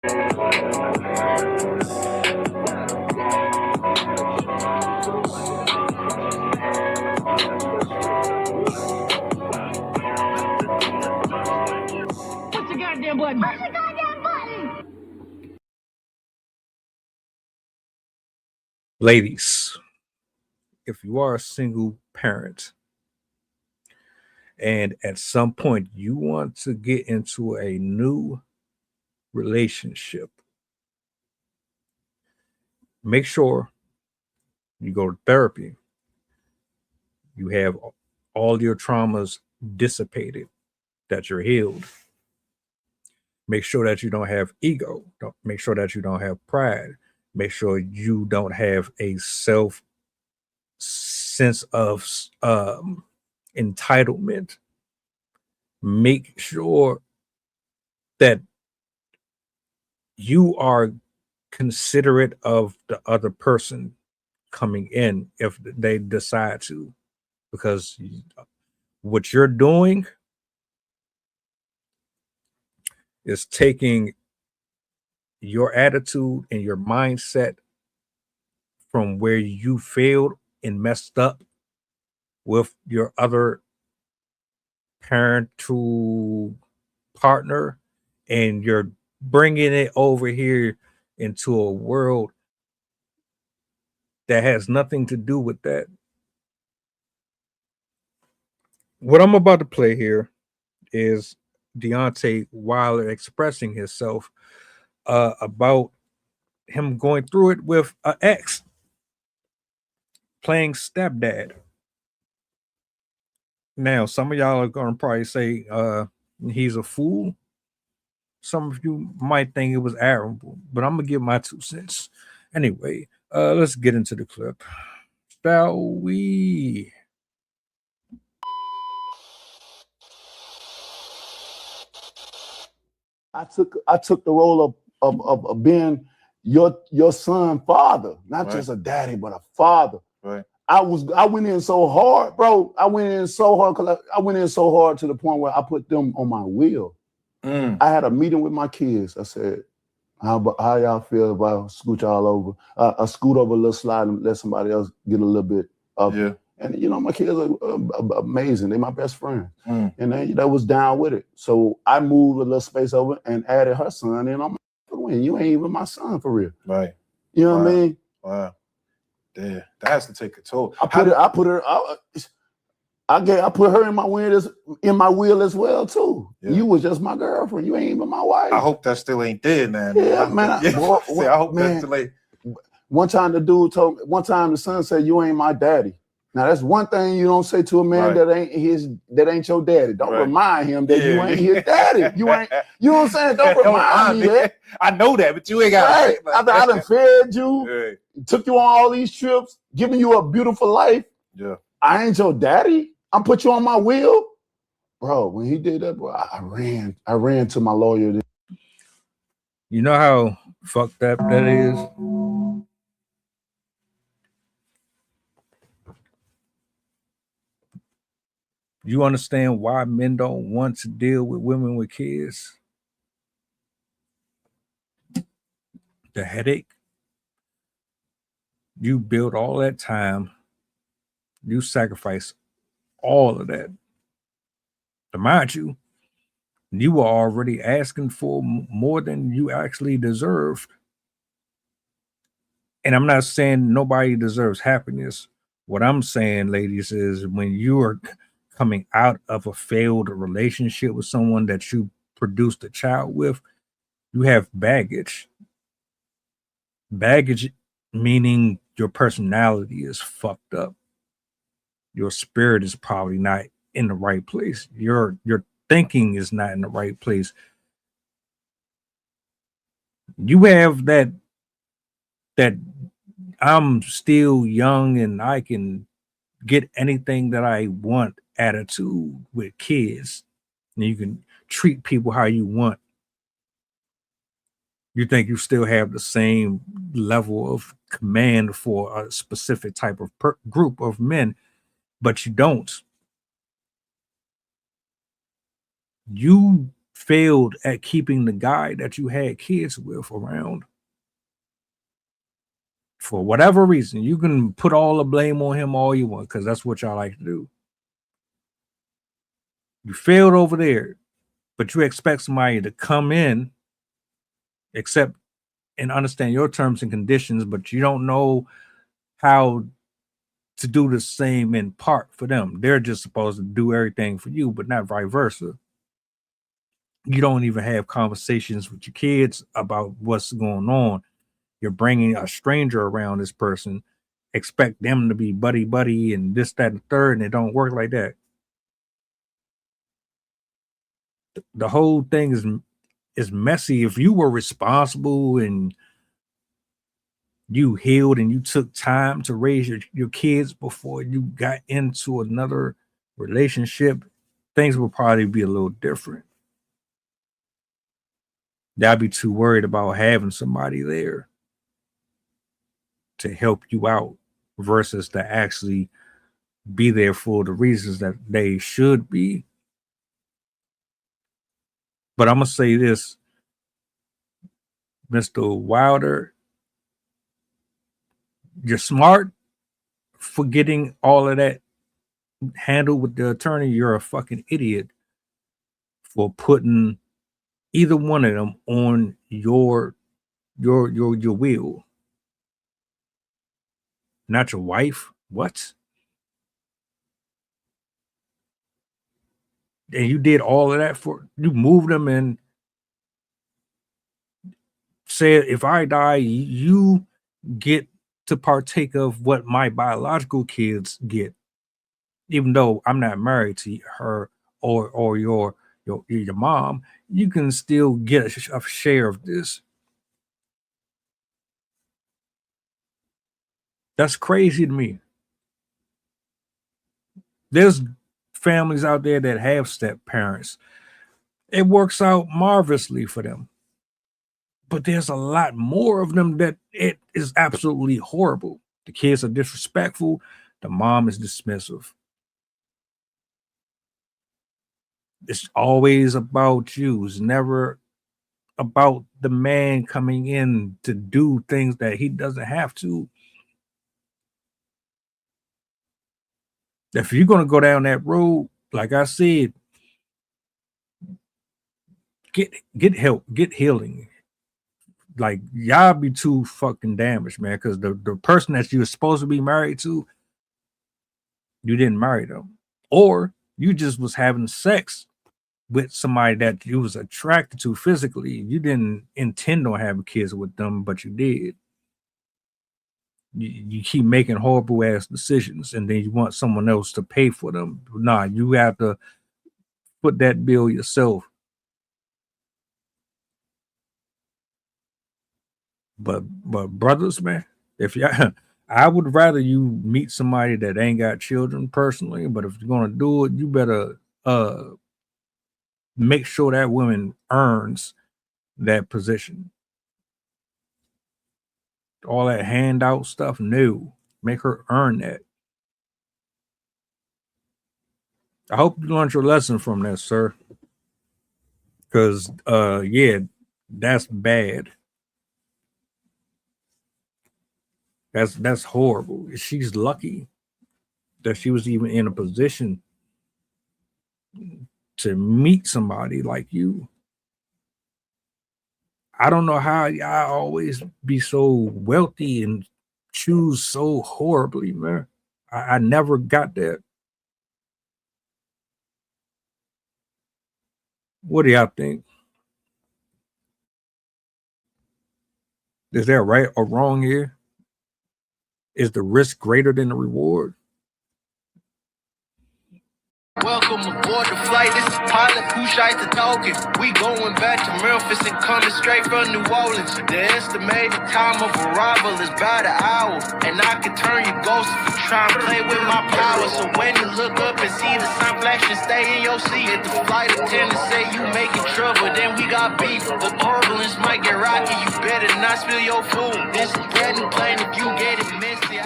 Push the goddamn button. Push the goddamn button. Ladies, if you are a single parent and at some point you want to get into a new relationship, make sure you go to therapy. You have all your traumas dissipated, that you're healed. Make sure that you don't have ego. Make sure that you don't have pride. Make sure you don't have a self sense of entitlement. Make sure that you are considerate of the other person coming in if they decide to, because what you're doing is taking your attitude and your mindset from where you failed and messed up with your other parental partner, and you're bringing it over here into a world that has nothing to do with that. What I'm about to play here is Deontay Wilder expressing himself about him going through it with an ex, playing stepdad. Now, some of y'all are going to probably say he's a fool. Some of you might think it was admirable, but I'm going to give my 2 cents. Anyway, let's get into the clip. Shall we? I took the role of being your son father, not Right. just a daddy, but a father. Right. I went in so hard, bro. I went in so hard to the point where I put them on my wheel. I had a meeting with my kids. I said, how y'all feel if I scoot y'all over? I scoot over a little slide and let somebody else get a little bit of it. And you know, my kids are amazing. They're my best friends. And they was down with it. So I moved a little space over and added her son in. I'm like, you ain't even my son for real. Right. You know what I mean? Wow. Yeah, that has to take a toll. I put her in my wheel as well too. Yeah. You was just my girlfriend. You ain't even my wife. I hope that still ain't dead now. Yeah, man. I hope that still ain't. One time the son said, "You ain't my daddy." Now that's one thing you don't say to a man that ain't your daddy. Don't remind him that you ain't his daddy. You know what I'm saying? Don't remind me that. I know that, but you ain't got right. I done fed you, took you on all these trips, giving you a beautiful life. Yeah. I ain't your daddy. I put you on my wheel. Bro, when he did that, bro, I ran to my lawyer. You know how fucked up that is? You understand why men don't want to deal with women with kids? The headache. You build all that time. You sacrifice all of that. To mind you, you were already asking for more than you actually deserved. And I'm not saying nobody deserves happiness. What I'm saying, ladies, is when you are coming out of a failed relationship with someone that you produced a child with, you have baggage. Baggage meaning your personality is fucked up. Your spirit is probably not in the right place. Your thinking is not in the right place. You have that I'm still young and I can get anything that I want attitude with kids. And you can treat people how you want. You think you still have the same level of command for a specific type of group of men, but you don't. You failed at keeping the guy that you had kids with around. For whatever reason, you can put all the blame on him all you want, because that's what y'all like to do. You failed over there, but you expect somebody to come in, accept and understand your terms and conditions, but you don't know how to do the same in part for them. They're just supposed to do everything for you, but not vice versa. You don't even have conversations with your kids about what's going on. You're bringing a stranger around this person, expect them to be buddy and this, that, and the third, and it don't work like that. The whole thing is messy. If you were responsible and you healed and you took time to raise your kids before you got into another relationship, things would probably be a little different. I'd be too worried about having somebody there to help you out versus to actually be there for the reasons that they should be. But I'm going to say this, Mr. Wilder, you're smart for getting all of that handled with the attorney. You're a fucking idiot for putting either one of them on your will. Not your wife. What? And you did all of that you moved them and said, if I die, you get to partake of what my biological kids get, even though I'm not married to her or your mom. You can still get a share of this. That's crazy to me. There's families out there that have step parents. It works out marvelously for them. But there's a lot more of them that it is absolutely horrible. The kids are disrespectful. The mom is dismissive. It's always about you. It's never about the man coming in to do things that he doesn't have to. If you're going to go down that road, like I said, get help, get healing. Like, y'all be too fucking damaged, man, because the person that you're supposed to be married to, you didn't marry them. Or you just was having sex with somebody that you was attracted to physically. You didn't intend on having kids with them, but you did. You keep making horrible ass decisions, and then you want someone else to pay for them. Nah, you have to put that bill yourself. But brothers, man, if you, I would rather you meet somebody that ain't got children personally. But if you're gonna do it, you better make sure that woman earns that position. All that handout stuff, no. Make her earn that. I hope you learned your lesson from that, sir. Because yeah, that's bad. That's horrible. She's lucky that she was even in a position to meet somebody like you. I don't know how y'all always be so wealthy and choose so horribly, man. I never got that. What do y'all think? Is there right or wrong here? Is the risk greater than the reward? Welcome aboard the flight. This is pilot who shites the talking. We going back to Memphis and coming straight from New Orleans. The estimated time of arrival is about an hour, and I can turn you ghost if you try and play with my power. So when you look up and see the sun flashing, stay in your seat. If the flight attendant say you making trouble, then we got beef. The turbulence might get rocky. You better not spill your food. This is bread and plain if you get it messy.